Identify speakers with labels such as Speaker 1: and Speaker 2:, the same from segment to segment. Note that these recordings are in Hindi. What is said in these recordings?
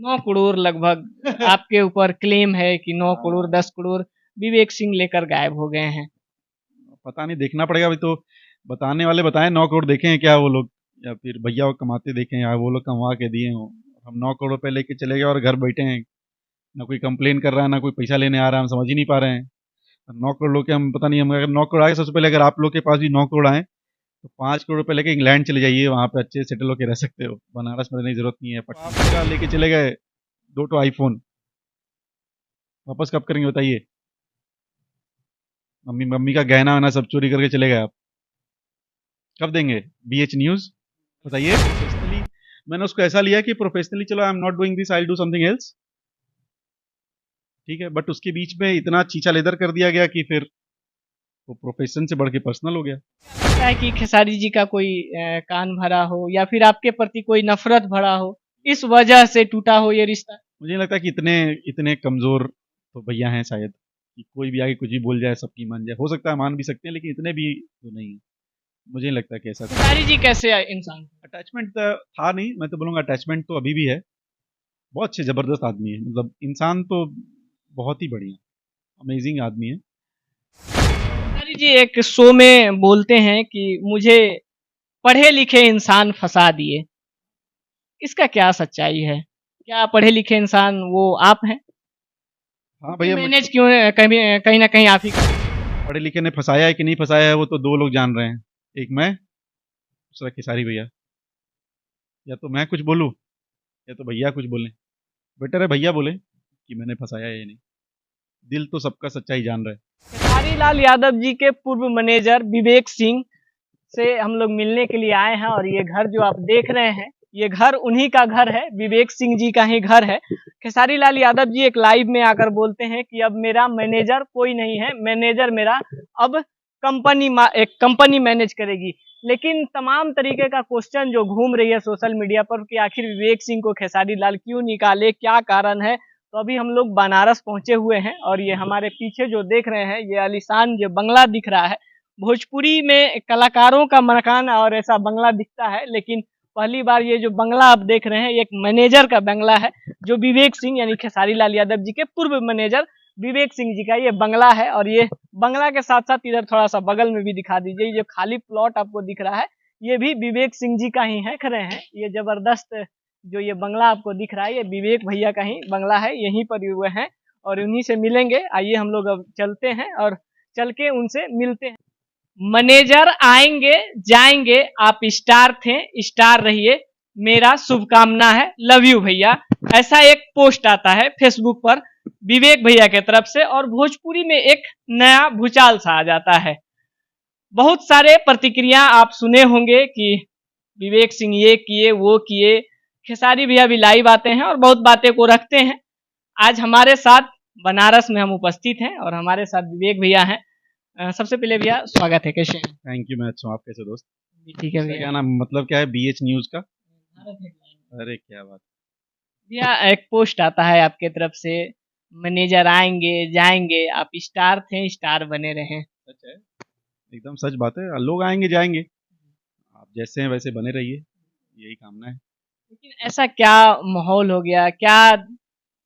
Speaker 1: 9 करोड़ लगभग आपके ऊपर क्लेम है कि 9 करोड़ 10 करोड़ विवेक सिंह लेकर गायब हो गए हैं।
Speaker 2: पता नहीं, देखना पड़ेगा अभी तो। बताने वाले बताएं 9 करोड़ देखे हैं क्या वो लोग, या फिर भैया वो कमाते देखे हैं, या वो लोग कमा के दिए हो। हम 9 करोड़ रुपए लेके चले गए और घर बैठे हैं, ना कोई कंप्लेन कर रहा है, ना कोई पैसा लेने आ रहा है, हम समझ ही नहीं पा रहे हैं। 9 करोड़ लोग के हम पता नहीं, हम अगर 9 करोड़ आए, सबसे पहले अगर आप लोग के पास भी 9 करोड़ आए तो 5 करोड़ रुपए लेके इंग्लैंड चले जाइए, वहां पे अच्छे सेटल होकर रह सकते हो, बनारस में रहने की जरूरत नहीं है। आप मेरा लेके चले गए 2 आईफोन, वापस कब करेंगे बताइए? मम्मी मम्मी का गहना वहना सब चोरी करके चले गए आप, कब देंगे? BH न्यूज बताइए। प्रोफेशनली मैंने उसको ऐसा लिया कि प्रोफेशनली चलो, I am not doing this, I do something else, ठीक है, बट उसके बीच में इतना चीचा लेदर कर दिया गया कि फिर वो प्रोफेशन से बढ़ के पर्सनल हो गया।
Speaker 1: लगता है कि खेसारी जी का कोई कान भरा हो या फिर आपके प्रति कोई नफरत भरा हो, इस वजह से टूटा हो ये रिश्ता।
Speaker 2: मुझे नहीं लगता कि इतने इतने कमजोर तो भैया हैं शायद, कि कोई भी आगे कुछ भी बोल जाए सबकी मान जाए। हो सकता है मान भी सकते हैं, लेकिन इतने भी तो नहीं है। मुझे नहीं लगता कि ऐसा कुछ।
Speaker 1: खेसारी जी कैसे इंसान।
Speaker 2: अटैचमेंट था नहीं, मैं तो बोलूँगा अटैचमेंट तो अभी भी है। बहुत अच्छे ज़बरदस्त आदमी है, मतलब इंसान तो बहुत ही बढ़िया, अमेजिंग आदमी है।
Speaker 1: खेसारी जी एक शो में बोलते हैं कि मुझे पढ़े लिखे इंसान फंसा दिए, इसका क्या सच्चाई है? क्या पढ़े लिखे इंसान वो आप हैं?
Speaker 2: हाँ
Speaker 1: कि
Speaker 2: भैया,
Speaker 1: मैनेज क्यों कहीं कहीं ना कहीं आप ही कर।
Speaker 2: पढ़े लिखे ने फंसाया है कि नहीं फंसाया है वो तो दो लोग जान रहे हैं, एक मैं, दूसरा खेसारी भैया। या तो मैं कुछ बोलूँ, या तो भैया कुछ बोलें। बेटर है भैया बोले कि मैंने फंसाया है या नहीं, दिल तो सबका सच्चाई जान रहा है।
Speaker 1: खेसारी लाल यादव जी के पूर्व मैनेजर विवेक सिंह से हम लोग मिलने के लिए आए हैं, और ये घर जो आप देख रहे हैं, ये घर उन्हीं का घर है, विवेक सिंह जी का ही घर है। खेसारी लाल यादव जी एक लाइव में आकर बोलते हैं कि अब मेरा मैनेजर कोई नहीं है, मैनेजर मेरा अब एक कंपनी मैनेज करेगी। लेकिन तमाम तरीके का क्वेश्चन जो घूम रही है सोशल मीडिया पर कि आखिर विवेक सिंह को खेसारी लाल क्यों निकाले, क्या कारण है। तो अभी हम लोग बनारस पहुंचे हुए हैं, और ये हमारे पीछे जो देख रहे हैं, ये आलीशान जो बंगला दिख रहा है, भोजपुरी में कलाकारों का मकान और ऐसा बंगला दिखता है, लेकिन पहली बार ये जो बंगला आप देख रहे हैं, एक मैनेजर का बंगला है, जो विवेक सिंह यानी खेसारी लाल यादव जी के पूर्व मैनेजर विवेक सिंह जी का ये बंगला है। और ये बंगला के साथ साथ इधर थोड़ा सा बगल में भी दिखा दीजिए, ये जो खाली प्लॉट आपको दिख रहा है, ये भी विवेक सिंह जी का ही है। खड़े हैं ये जबरदस्त जो ये बंगला आपको दिख रहा है, ये विवेक भैया का ही बंगला है, यहीं पर हुए हैं और उन्हीं से मिलेंगे। आइए हम लोग अब चलते हैं और चल के उनसे मिलते हैं। मैनेजर आएंगे जाएंगे, आप स्टार थे स्टार रहिए, मेरा शुभकामना है, लव यू भैया। ऐसा एक पोस्ट आता है फेसबुक पर विवेक भैया के तरफ से, और भोजपुरी में एक नया भूचाल सा आ जाता है। बहुत सारे प्रतिक्रिया आप सुने होंगे कि विवेक सिंह ये किए वो किए। खेसारी भैया भी लाइव आते हैं और बहुत बातें को रखते हैं। आज हमारे साथ बनारस में हम उपस्थित हैं और हमारे साथ विवेक भैया हैं। सबसे पहले भैया स्वागत है, कैसे हैं?
Speaker 2: थैंक यू, मैं अच्छा हूँ, आप कैसे दोस्त?
Speaker 1: ठीक है
Speaker 2: इसका
Speaker 1: भैया।
Speaker 2: क्या नाम, मतलब क्या है BH न्यूज का?
Speaker 1: भारत हेडलाइन।
Speaker 2: अरे क्या बात।
Speaker 1: भैया एक पोस्ट आता है आपके तरफ से, मैनेजर आएंगे जाएंगे, आप स्टार थे स्टार बने रहे।
Speaker 2: सच है, एकदम सच बात है, लोग आएंगे जाएंगे, आप जैसे हैं वैसे बने रहिए, यही कामना है।
Speaker 1: लेकिन ऐसा क्या माहौल हो गया, क्या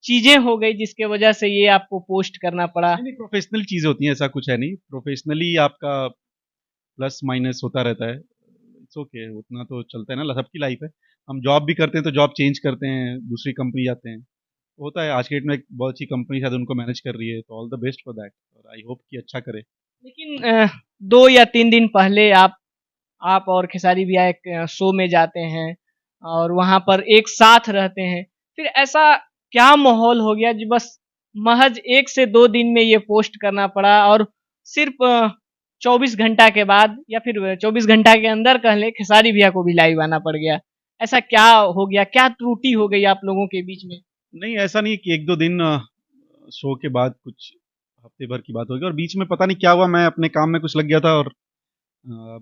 Speaker 1: चीजें हो गई जिसके वजह से ये आपको पोस्ट करना पड़ा?
Speaker 2: नहीं नहीं, प्रोफेशनल चीज़ें होती हैं, ऐसा कुछ है नहीं, प्रोफेशनली आपका प्लस माइनस होता रहता है। इट्स ओके, उतना तो चलता है ना, सबकी लाइफ है। हम जॉब भी करते हैं तो जॉब चेंज करते हैं, दूसरी कंपनी जाते हैं, तो होता है। आज के डेट में एक बहुत अच्छी कंपनी शायद उनको मैनेज कर रही है, तो all the best for that, और आई होप कि अच्छा करे।
Speaker 1: लेकिन 2 या 3 दिन पहले आप और खेसारी भैया एक शो में जाते हैं और वहां पर एक साथ रहते हैं, फिर ऐसा क्या माहौल हो गया जो बस महज 1 से 2 दिन में ये पोस्ट करना पड़ा, और सिर्फ 24 घंटा के बाद या फिर 24 घंटा के अंदर कह लें खेसारी भैया को भी लाइव आना पड़ गया। ऐसा क्या हो गया, क्या त्रुटि हो गई आप लोगों के बीच में?
Speaker 2: नहीं, ऐसा नहीं कि एक दो दिन शो के बाद कुछ हफ्ते भर की बात होगी, और बीच में पता नहीं क्या हुआ, मैं अपने काम में कुछ लग गया था, और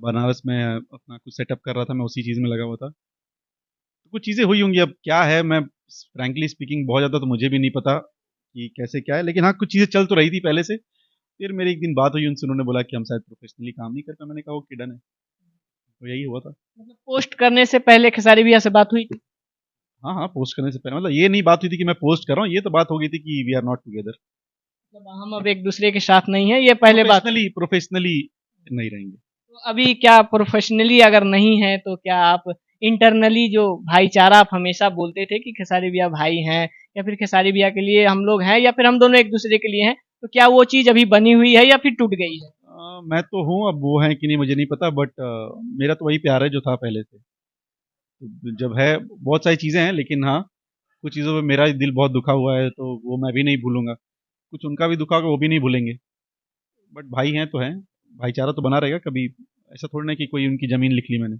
Speaker 2: बनारस में अपना कुछ सेटअप कर रहा था, मैं उसी चीज़ में लगा हुआ था, तो कुछ चीज़ें हुई होंगी। अब क्या है, मैं फ्रैंकली स्पीकिंग बहुत ज़्यादा तो मुझे भी नहीं पता कि कैसे क्या है, लेकिन हाँ कुछ चीज़ें चल तो रही थी पहले से। फिर मेरी एक दिन बात हुई उनसे, उन्होंने बोला कि हम शायद प्रोफेशनली काम नहीं करते, मैंने कहा ओके डन है, तो यही हुआ था।
Speaker 1: मतलब पोस्ट करने से पहले खेसारी भैया से बात हुई थी?
Speaker 2: हाँ हाँ, पोस्ट करने से पहले मतलब ये नहीं बात हुई थी कि मैं पोस्ट कर रहा हूँ, ये तो बात हो गई थी कि वी आर नॉट टुगेदर।
Speaker 1: मतलब हम अब एक दूसरे के साथ नहीं है, ये पहले बात।
Speaker 2: प्रोफेशनली प्रोफेशनली नहीं रहेंगे।
Speaker 1: तो अभी क्या प्रोफेशनली अगर नहीं है तो क्या आप इंटरनली जो भाईचारा आप हमेशा बोलते थे कि खेसारी भैया भाई हैं, या फिर खेसारी भैया के लिए हम लोग हैं, या फिर हम दोनों एक दूसरे के लिए हैं, तो क्या वो चीज़ अभी बनी हुई है या फिर टूट गई है?
Speaker 2: मैं तो हूँ, अब वो है कि नहीं मुझे नहीं पता, बट मेरा तो वही प्यार है जो था पहले से। तो जब है बहुत सारी चीज़ें हैं, लेकिन हाँ, कुछ चीज़ों पे मेरा दिल बहुत दुखा हुआ है, तो वो मैं भी नहीं भूलूंगा। कुछ उनका भी दुखा होगा, वो भी नहीं भूलेंगे। बट भाई हैं तो हैं, भाईचारा तो बना रहेगा कभी। ऐसा थोड़ी ना कि कोई उनकी ज़मीन लिख ली मैंने।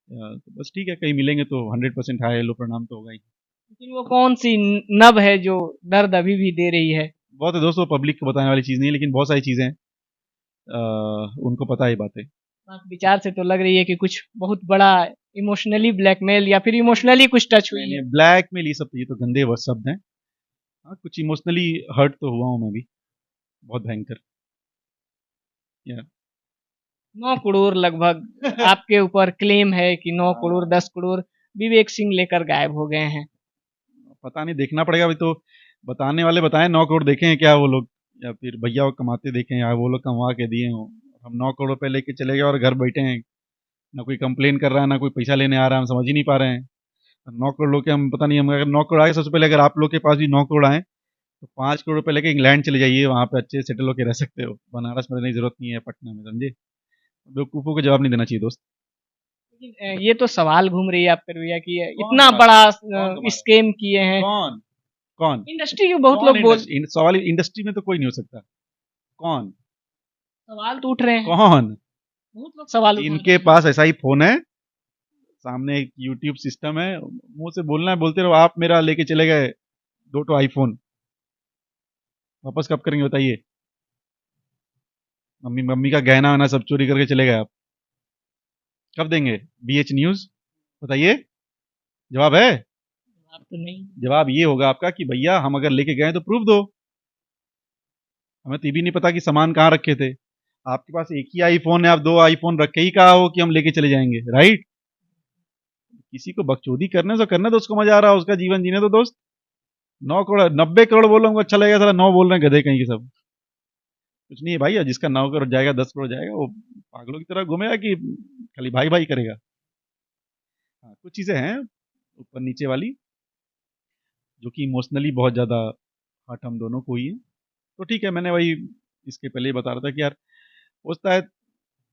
Speaker 2: तो बस ठीक है, कहीं मिलेंगे तो 100% हाय हेलो प्रणाम तो होगा ही।
Speaker 1: लेकिन वो कौन सी नब है जो दर्द अभी भी दे रही है?
Speaker 2: बहुत है दोस्तों, पब्लिक को बताने वाली चीज़ नहीं है, लेकिन बहुत सारी चीज़ें हैं, उनको पता है ये बातें।
Speaker 1: बात विचार से तो लग रही है कि कुछ बहुत बड़ा इमोशनली ब्लैकमेल या फिर इमोशनली कुछ टच हुई है।
Speaker 2: ब्लैक मेल ये तो गंदे शब्द हैं। हाँ, कुछ इमोशनली हर्ट तो हुआ हूँ मैं भी, बहुत भयंकर। या
Speaker 1: 9 करोड़ लगभग आपके ऊपर क्लेम है कि 9 करोड़ 10 करोड़ विवेक सिंह लेकर गायब हो गए हैं।
Speaker 2: पता नहीं, देखना पड़ेगा अभी तो। बताने वाले बताएं 9 करोड़ देखे हैं क्या वो लोग, या फिर भैया वो कमाते देखे हैं, या वो लोग कमा के दिए हों। हम 9 करोड़ रुपए लेके चले गए और घर बैठे हैं, ना कोई कंप्लेन कर रहा है, ना कोई पैसा लेने आ रहा है, हम समझ ही नहीं पा रहे हैं। 9 करोड़ लोग के हम पता नहीं, हम अगर 9 करोड़ आए, सबसे पहले अगर आप लोग के पास भी 9 करोड़ आए तो 5 करोड़ रुपए लेके इंग्लैंड चले जाइए, वहाँ पे अच्छे सेटल होकर रह सकते हो। बनारस में रहने की जरूरत नहीं है, पटना में, समझे। बेवकूफ़ों को जवाब नहीं देना चाहिए दोस्त।
Speaker 1: लेकिन ये तो सवाल घूम रही है आपके भैया कि
Speaker 2: कौन
Speaker 1: इतना
Speaker 2: घुमा
Speaker 1: बड़ा
Speaker 2: कौन घुमा रहा
Speaker 1: स्कैम किए हैं।
Speaker 2: है? कौन कौन
Speaker 1: इंडस्ट्री के बहुत
Speaker 2: कौन
Speaker 1: लोग बोल,
Speaker 2: सवाल इंडस्ट्री में तो कोई नहीं हो सकता। कौन
Speaker 1: सवाल तो उठ रहे हैं,
Speaker 2: कौन
Speaker 1: बहुत लोग सवाल उठा रहे
Speaker 2: इनके
Speaker 1: हैं।
Speaker 2: पास ऐसा ही फोन है, सामने एक यूट्यूब सिस्टम है, मुंह से बोलना है, बोलते रहो। आप मेरा लेके चले गए 2 आईफोन, वापस कब करेंगे बताइए। मम्मी मम्मी का गहना वहना सब चोरी करके चले गए आप, कब देंगे? BH न्यूज, बताइए। जवाब है?
Speaker 1: आप तो नहीं।
Speaker 2: जवाब ये होगा आपका कि भैया हम अगर लेके गए तो प्रूफ दो। हमें तो ये भी नहीं पता कि सामान कहाँ रखे थे। आपके पास एक ही आईफोन है, आप 2 आईफोन रखे ही कहा हो कि हम लेके चले जाएंगे, राइट। किसी को बकचोदी करने दो, उसको मजा आ रहा है, उसका जीवन जीने दो दोस्त। 9 करोड़ 90 करोड़ बोलो हमको अच्छा लगेगा, साला 9 बोल रहे हैं गधे कहीं के सब। कुछ नहीं है भाई, जिसका 9 करोड़ जाएगा, 10 करोड़ जाएगा, वो पागलों की तरह घूमेगा कि खाली भाई भाई करेगा। हाँ, कुछ चीजें हैं ऊपर नीचे वाली, जो कि इमोशनली बहुत ज्यादा हर्ट हम दोनों को ही है। तो ठीक है, मैंने वही इसके पहले ही बता रहा था कि यार, हो सकता है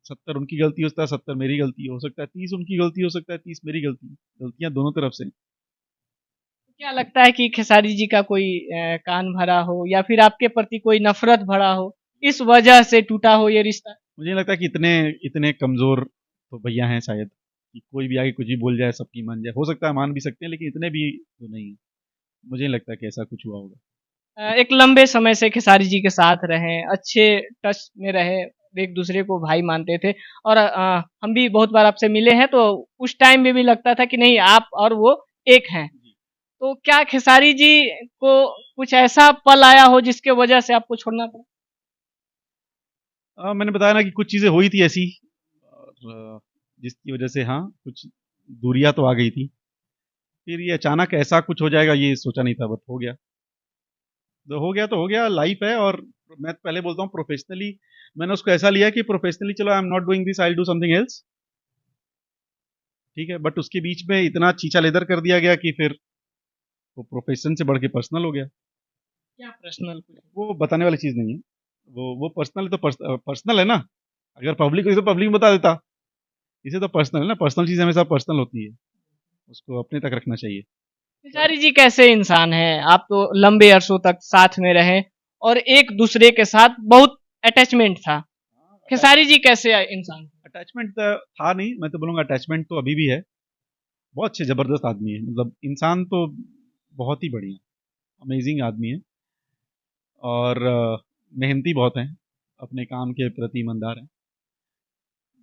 Speaker 2: 70 उनकी गलती, हो सकता है 70 मेरी गलती, हो सकता है 30 उनकी गलती, हो सकता है 30 मेरी गलती। गलतियां दोनों तरफ से।
Speaker 1: क्या लगता है कि खेसारी जी का कोई कान भरा हो या फिर आपके प्रति कोई नफरत भरा हो, इस वजह से टूटा हो ये रिश्ता?
Speaker 2: मुझे नहीं लगता कि इतने इतने कमजोर तो भैया हैं शायद, कि कोई भी आगे कुछ भी बोल जाए सबकी मान जाए। हो सकता है मान भी सकते हैं, लेकिन इतने भी तो नहीं है। मुझे नहीं लगता कि ऐसा कुछ हुआ होगा।
Speaker 1: एक लंबे समय से खेसारी जी के साथ रहे, अच्छे टच में रहे, एक दूसरे को भाई मानते थे, और हम भी बहुत बार आपसे मिले हैं, तो उस टाइम में भी लगता था कि नहीं, आप और वो एक हैं। तो क्या खेसारी जी को कुछ ऐसा पल आया हो जिसके वजह से आपको छोड़ना पड़ा?
Speaker 2: मैंने बताया ना कि कुछ चीज़ें हुई थी ऐसी, और जिसकी वजह से हाँ, कुछ दूरियां तो आ गई थी। फिर ये अचानक ऐसा कुछ हो जाएगा ये सोचा नहीं था, बट हो गया। तो हो गया तो हो गया, लाइफ है। और मैं तो पहले बोलता हूँ प्रोफेशनली, मैंने उसको ऐसा लिया कि प्रोफेशनली चलो, I am not doing this, I will do something else. ठीक है, बट उसके बीच में इतना चीचा लेदर कर दिया गया कि फिर वो प्रोफेशन से बढ़ के पर्सनल हो गया।
Speaker 1: क्या पर्सनल?
Speaker 2: वो बताने वाली चीज़ नहीं है। वो पर्सनल तो पर्सनल है ना। अगर पब्लिक हो तो पब्लिक में बता देता। इसे तो पर्सनल है ना, पर्सनल चीज़ हमेशा पर्सनल होती है, उसको अपने तक रखना चाहिए।
Speaker 1: खेसारी जी कैसे इंसान हैं? आप तो लंबे अरसों तक साथ में रहे और एक दूसरे के साथ बहुत अटैचमेंट था। खेसारी जी कैसे इंसान थे?
Speaker 2: अटैचमेंट था नहीं, मैं तो बोलूँगा अटैचमेंट तो अभी भी है। बहुत अच्छे ज़बरदस्त आदमी है, मतलब इंसान तो बहुत ही बढ़िया, अमेजिंग आदमी है। और मेहनती बहुत हैं, अपने काम के प्रति ईमानदार हैं।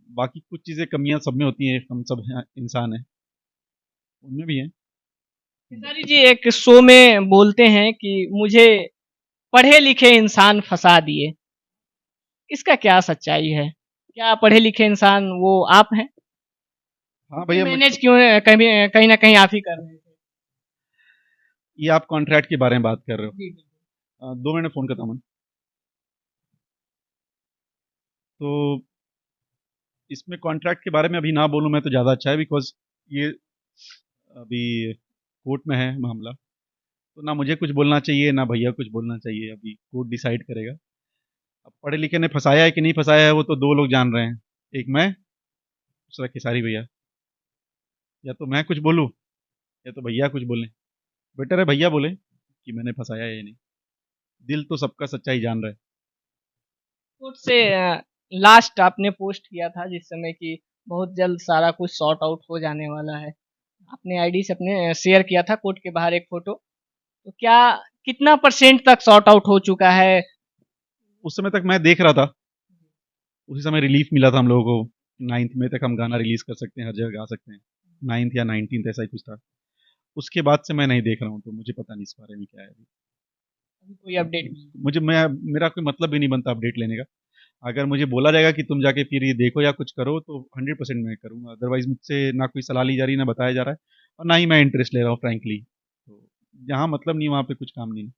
Speaker 2: बाकी कुछ चीज़ें कमियां सब में होती हैं, हम सब इंसान हैं, उनमें भी हैं।
Speaker 1: खेसारी जी एक शो में बोलते हैं कि मुझे पढ़े लिखे इंसान फंसा दिए। इसका क्या सच्चाई है? क्या पढ़े लिखे इंसान वो आप हैं?
Speaker 2: हाँ
Speaker 1: ये
Speaker 2: भैया,
Speaker 1: मैनेज क्यों कहीं कहीं ना कहीं आप ही कर रहे थे?
Speaker 2: ये आप कॉन्ट्रैक्ट के बारे में बात कर रहे हो।
Speaker 1: जी बिल्कुल।
Speaker 2: 2 मिनट फोन करता हूँ मैं। तो इसमें कॉन्ट्रैक्ट के बारे में अभी ना बोलूँ मैं तो ज़्यादा अच्छा है, बिकॉज ये अभी कोर्ट में है मामला। तो ना मुझे कुछ बोलना चाहिए ना भैया कुछ बोलना चाहिए, अभी कोर्ट डिसाइड करेगा। अब पढ़े लिखे ने फंसाया है कि नहीं फंसाया है वो तो 2 लोग जान रहे हैं, एक मैं, दूसरा खेसारी भैया। या तो मैं कुछ बोलूँ या तो भैया कुछ बोलें। बेटर है भैया बोले कि मैंने फंसाया है या नहीं। दिल तो सबका सच्चाई जान रहा है।
Speaker 1: कोर्ट से लास्ट आपने पोस्ट किया था जिस समय कि बहुत जल्द सारा कुछ सॉर्ट आउट हो जाने वाला है। अपने आईडी से अपने शेयर किया था कोर्ट के बाहर एक फोटो। तो क्या कितना परसेंट तक सॉर्ट आउट हो चुका है?
Speaker 2: उस समय तक मैं देख रहा था, उसी समय रिलीफ मिला था हम लोगों को, 9th में तक हम गाना रिलीज कर सकते हैं, हर जगह गा सकते हैं। 9th या 19th ऐसा ही कुछ था। उसके बाद से मैं नहीं देख रहा हूँ, तो मुझे पता नहीं इस बारे में क्या है अभी।
Speaker 1: अभी कोई अपडेट नहीं?
Speaker 2: मुझे मैं मेरा कोई मतलब भी नहीं बनता अपडेट लेने का। अगर मुझे बोला जाएगा कि तुम जाके फिर ये देखो या कुछ करो तो 100% मैं करूँगा, अदरवाइज मुझसे ना कोई सलाह ली जा रही, ना बताया जा रहा है, और ना ही मैं इंटरेस्ट ले रहा हूँ फ्रैंकली। तो जहाँ मतलब नहीं वहाँ पे कुछ काम नहीं।